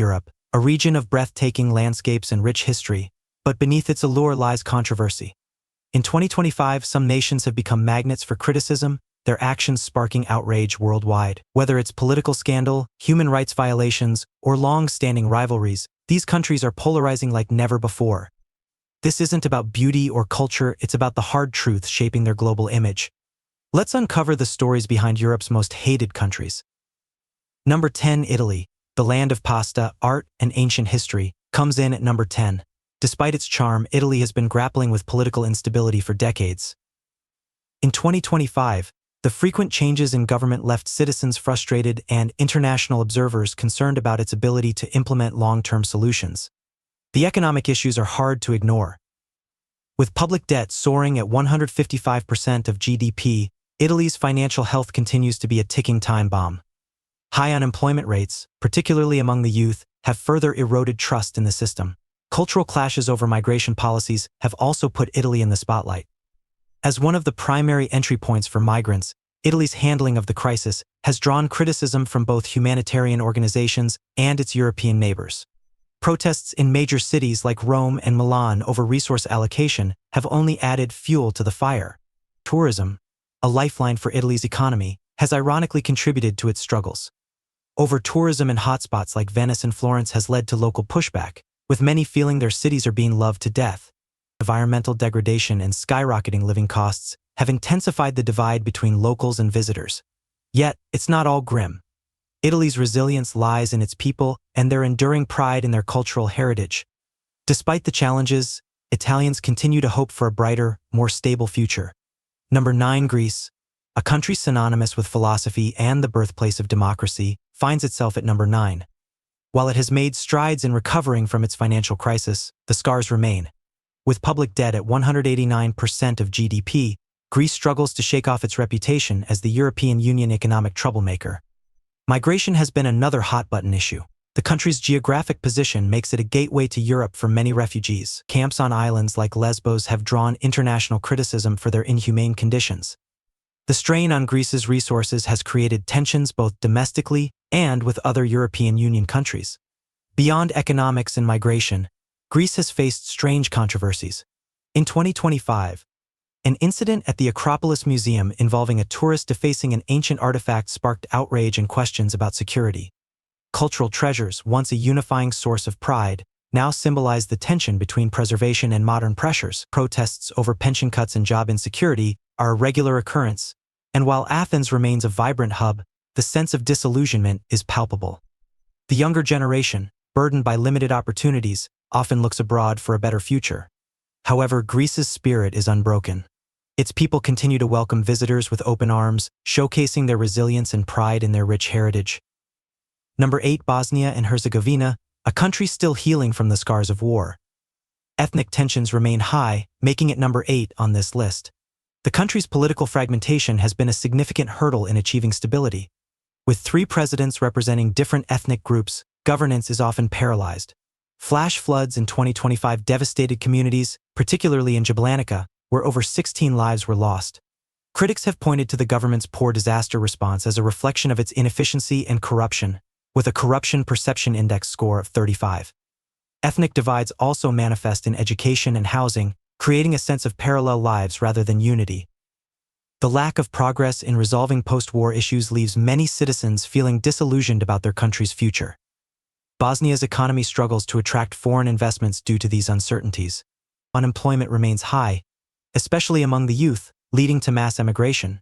Europe, a region of breathtaking landscapes and rich history, but beneath its allure lies controversy. In 2025, some nations have become magnets for criticism, their actions sparking outrage worldwide. Whether it's political scandal, human rights violations, or long-standing rivalries, these countries are polarizing like never before. This isn't about beauty or culture, it's about the hard truth shaping their global image. Let's uncover the stories behind Europe's most hated countries. Number 10. Italy, the land of pasta, art, and ancient history, comes in at number 10. Despite its charm, Italy has been grappling with political instability for decades. In 2025, the frequent changes in government left citizens frustrated and international observers concerned about its ability to implement long-term solutions. The economic issues are hard to ignore. With public debt soaring at 155% of GDP, Italy's financial health continues to be a ticking time bomb. High unemployment rates, particularly among the youth, have further eroded trust in the system. Cultural clashes over migration policies have also put Italy in the spotlight. As one of the primary entry points for migrants, Italy's handling of the crisis has drawn criticism from both humanitarian organizations and its European neighbors. Protests in major cities like Rome and Milan over resource allocation have only added fuel to the fire. Tourism, a lifeline for Italy's economy, has ironically contributed to its struggles. Over-tourism in hotspots like Venice and Florence has led to local pushback, with many feeling their cities are being loved to death. Environmental degradation and skyrocketing living costs have intensified the divide between locals and visitors. Yet, it's not all grim. Italy's resilience lies in its people and their enduring pride in their cultural heritage. Despite the challenges, Italians continue to hope for a brighter, more stable future. Number 9. Greece, a country synonymous with philosophy and the birthplace of democracy, finds itself at number 9. While it has made strides in recovering from its financial crisis, the scars remain. With public debt at 189% of GDP, Greece struggles to shake off its reputation as the European Union economic troublemaker. Migration has been another hot-button issue. The country's geographic position makes it a gateway to Europe for many refugees. Camps on islands like Lesbos have drawn international criticism for their inhumane conditions. The strain on Greece's resources has created tensions both domestically and with other European Union countries. Beyond economics and migration, Greece has faced strange controversies. In 2025, an incident at the Acropolis Museum involving a tourist defacing an ancient artifact sparked outrage and questions about security. Cultural treasures, once a unifying source of pride, now symbolize the tension between preservation and modern pressures. Protests over pension cuts and job insecurity are a regular occurrence, and while Athens remains a vibrant hub, the sense of disillusionment is palpable. The younger generation, burdened by limited opportunities, often looks abroad for a better future. However, Greece's spirit is unbroken. Its people continue to welcome visitors with open arms, showcasing their resilience and pride in their rich heritage. Number 8. Bosnia and Herzegovina, a country still healing from the scars of war. Ethnic tensions remain high, making it number 8 on this list. The country's political fragmentation has been a significant hurdle in achieving stability. With 3 presidents representing different ethnic groups, governance is often paralyzed. Flash floods in 2025 devastated communities, particularly in Jablanica, where over 16 lives were lost. Critics have pointed to the government's poor disaster response as a reflection of its inefficiency and corruption, with a corruption perception index score of 35. Ethnic divides also manifest in education and housing, creating a sense of parallel lives rather than unity. The lack of progress in resolving post-war issues leaves many citizens feeling disillusioned about their country's future. Bosnia's economy struggles to attract foreign investments due to these uncertainties. Unemployment remains high, especially among the youth, leading to mass emigration.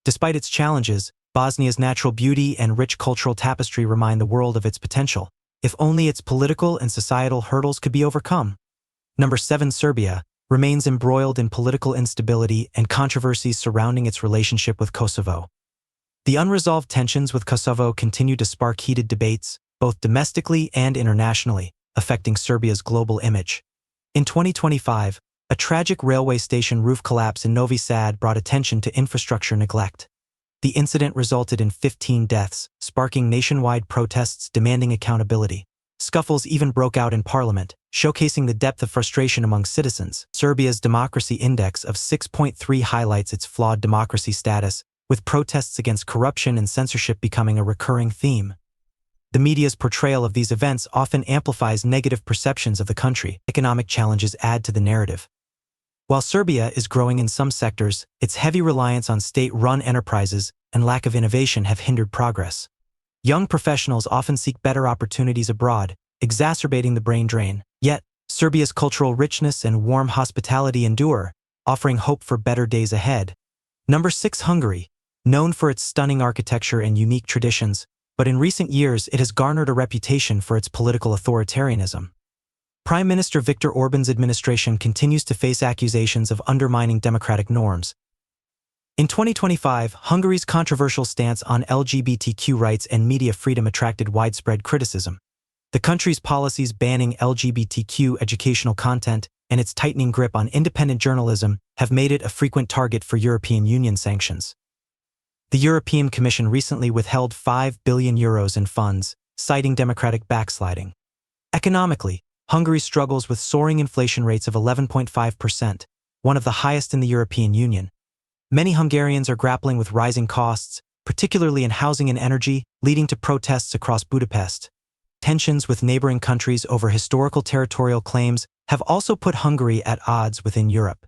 Despite its challenges, Bosnia's natural beauty and rich cultural tapestry remind the world of its potential, if only its political and societal hurdles could be overcome. Number 7. Serbia remains embroiled in political instability and controversies surrounding its relationship with Kosovo. The unresolved tensions with Kosovo continue to spark heated debates, both domestically and internationally, affecting Serbia's global image. In 2025, a tragic railway station roof collapse in Novi Sad brought attention to infrastructure neglect. The incident resulted in 15 deaths, sparking nationwide protests demanding accountability. Scuffles even broke out in parliament, showcasing the depth of frustration among citizens. Serbia's democracy index of 6.3 highlights its flawed democracy status, with protests against corruption and censorship becoming a recurring theme. the media's portrayal of these events often amplifies negative perceptions of the country. Economic challenges add to the narrative. While Serbia is growing in some sectors, its heavy reliance on state-run enterprises and lack of innovation have hindered progress. Young professionals often seek better opportunities abroad, exacerbating the brain drain. Yet, Serbia's cultural richness and warm hospitality endure, offering hope for better days ahead. Number 6. Hungary. Known for its stunning architecture and unique traditions, but in recent years it has garnered a reputation for its political authoritarianism. Prime Minister Viktor Orban's administration continues to face accusations of undermining democratic norms. In 2025, Hungary's controversial stance on LGBTQ rights and media freedom attracted widespread criticism. The country's policies banning LGBTQ educational content and its tightening grip on independent journalism have made it a frequent target for European Union sanctions. The European Commission recently withheld €5 billion in funds, citing democratic backsliding. Economically, Hungary struggles with soaring inflation rates of 11.5%, one of the highest in the European Union. Many Hungarians are grappling with rising costs, particularly in housing and energy, leading to protests across Budapest. Tensions with neighboring countries over historical territorial claims have also put Hungary at odds within Europe.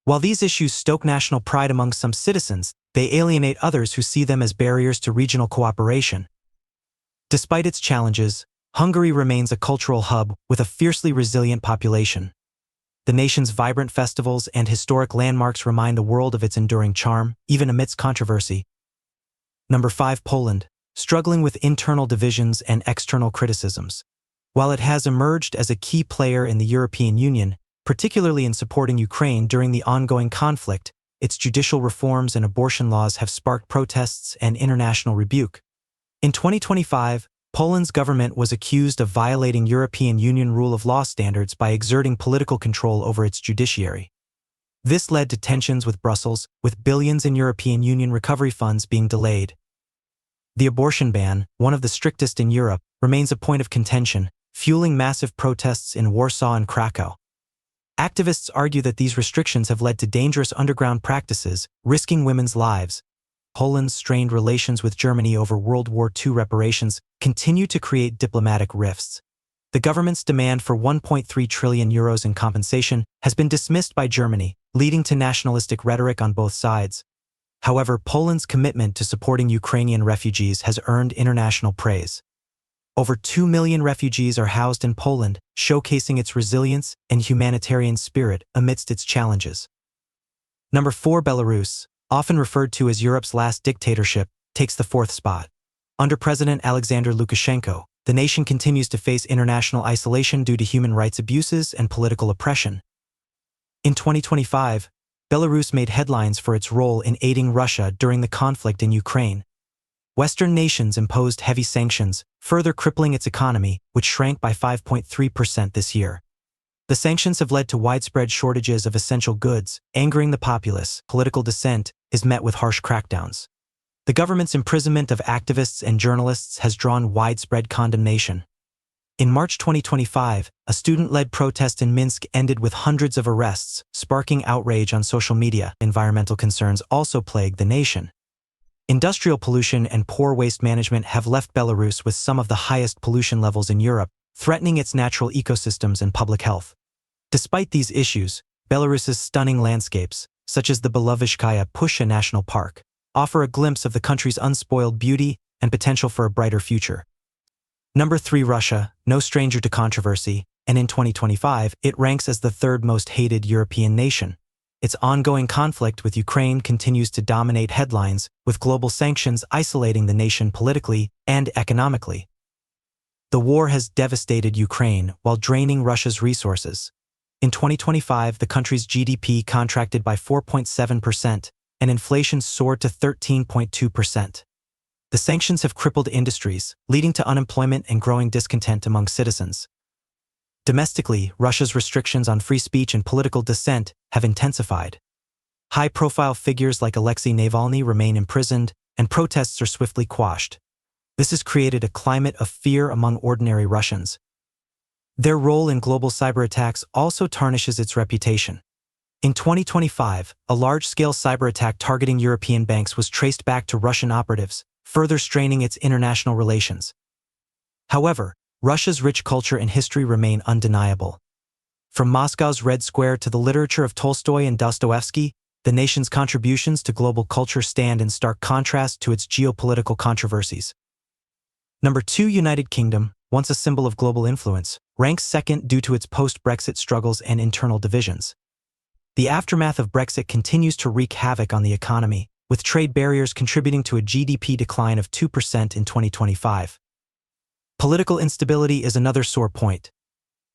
While these issues stoke national pride among some citizens, they alienate others who see them as barriers to regional cooperation. Despite its challenges, Hungary remains a cultural hub with a fiercely resilient population. The nation's vibrant festivals and historic landmarks remind the world of its enduring charm, even amidst controversy. Number 5. Poland. Struggling with internal divisions and external criticisms. While it has emerged as a key player in the European Union, particularly in supporting Ukraine during the ongoing conflict, its judicial reforms and abortion laws have sparked protests and international rebuke. In 2025, Poland's government was accused of violating European Union rule of law standards by exerting political control over its judiciary. This led to tensions with Brussels, with billions in European Union recovery funds being delayed. The abortion ban, one of the strictest in Europe, remains a point of contention, fueling massive protests in Warsaw and Krakow. Activists argue that these restrictions have led to dangerous underground practices, risking women's lives. Poland's strained relations with Germany over World War II reparations continue to create diplomatic rifts. The government's demand for €1.3 trillion in compensation has been dismissed by Germany, leading to nationalistic rhetoric on both sides. However, Poland's commitment to supporting Ukrainian refugees has earned international praise. Over 2 million refugees are housed in Poland, showcasing its resilience and humanitarian spirit amidst its challenges. Number 4. Belarus, often referred to as Europe's last dictatorship, takes the 4th spot. Under President Alexander Lukashenko, the nation continues to face international isolation due to human rights abuses and political oppression. In 2025, Belarus made headlines for its role in aiding Russia during the conflict in Ukraine. Western nations imposed heavy sanctions, further crippling its economy, which shrank by 5.3% this year. The sanctions have led to widespread shortages of essential goods, angering the populace. Political dissent is met with harsh crackdowns. The government's imprisonment of activists and journalists has drawn widespread condemnation. In March 2025, a student-led protest in Minsk ended with hundreds of arrests, sparking outrage on social media. Environmental concerns also plague the nation. Industrial pollution and poor waste management have left Belarus with some of the highest pollution levels in Europe, threatening its natural ecosystems and public health. Despite these issues, Belarus's stunning landscapes, such as the Belovezhskaya Pusha National Park, offer a glimpse of the country's unspoiled beauty and potential for a brighter future. Number 3. Russia, no stranger to controversy, and in 2025, it ranks as the 3rd most hated European nation. Its ongoing conflict with Ukraine continues to dominate headlines, with global sanctions isolating the nation politically and economically. The war has devastated Ukraine while draining Russia's resources. In 2025, the country's GDP contracted by 4.7%, and inflation soared to 13.2%. The sanctions have crippled industries, leading to unemployment and growing discontent among citizens. Domestically, Russia's restrictions on free speech and political dissent have intensified. High-profile figures like Alexei Navalny remain imprisoned, and protests are swiftly quashed. This has created a climate of fear among ordinary Russians. Their role in global cyberattacks also tarnishes its reputation. In 2025, a large-scale cyber attack targeting European banks was traced back to Russian operatives, further straining its international relations. However, Russia's rich culture and history remain undeniable. From Moscow's Red Square to the literature of Tolstoy and Dostoevsky, the nation's contributions to global culture stand in stark contrast to its geopolitical controversies. Number 2, United Kingdom, once a symbol of global influence, ranks second due to its post-Brexit struggles and internal divisions. The aftermath of Brexit continues to wreak havoc on the economy, with trade barriers contributing to a GDP decline of 2% in 2025. Political instability is another sore point.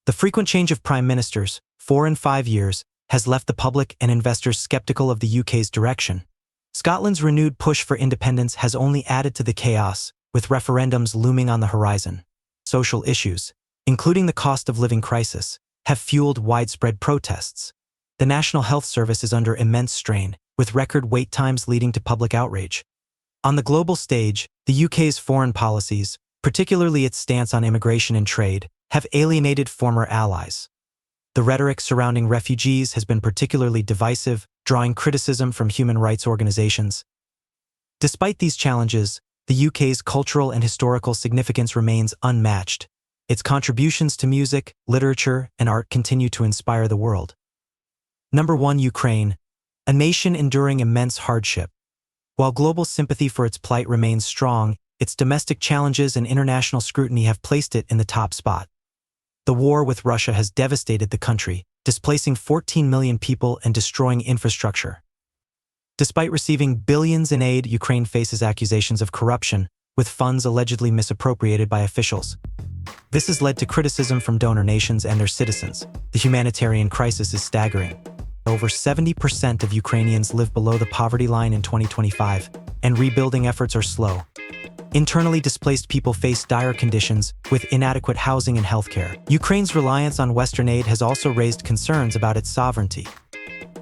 The frequent change of prime ministers, 4 in 5 years, has left the public and investors skeptical of the UK's direction. Scotland's renewed push for independence has only added to the chaos, with referendums looming on the horizon. Social issues, including the cost of living crisis, have fueled widespread protests. The National Health Service is under immense strain, with record wait times leading to public outrage. On the global stage, the UK's foreign policies, particularly its stance on immigration and trade, have alienated former allies. The rhetoric surrounding refugees has been particularly divisive, drawing criticism from human rights organizations. Despite these challenges, the UK's cultural and historical significance remains unmatched. Its contributions to music, literature, and art continue to inspire the world. Number 1, Ukraine, a nation enduring immense hardship. While global sympathy for its plight remains strong, its domestic challenges and international scrutiny have placed it in the top spot. The war with Russia has devastated the country, displacing 14 million people and destroying infrastructure. Despite receiving billions in aid, Ukraine faces accusations of corruption, with funds allegedly misappropriated by officials. This has led to criticism from donor nations and their citizens. The humanitarian crisis is staggering. Over 70% of Ukrainians live below the poverty line in 2025, and rebuilding efforts are slow. Internally displaced people face dire conditions, with inadequate housing and healthcare. Ukraine's reliance on Western aid has also raised concerns about its sovereignty.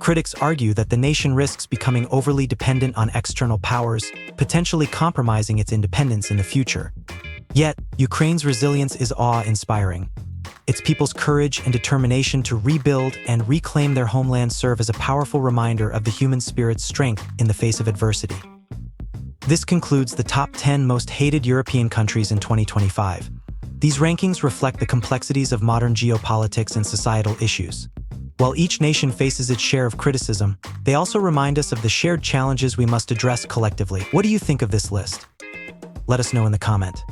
Critics argue that the nation risks becoming overly dependent on external powers, potentially compromising its independence in the future. Yet, Ukraine's resilience is awe-inspiring. Its people's courage and determination to rebuild and reclaim their homeland serve as a powerful reminder of the human spirit's strength in the face of adversity. This concludes the top 10 most hated European countries in 2025. These rankings reflect the complexities of modern geopolitics and societal issues. While each nation faces its share of criticism, they also remind us of the shared challenges we must address collectively. What do you think of this list? Let us know in the comment.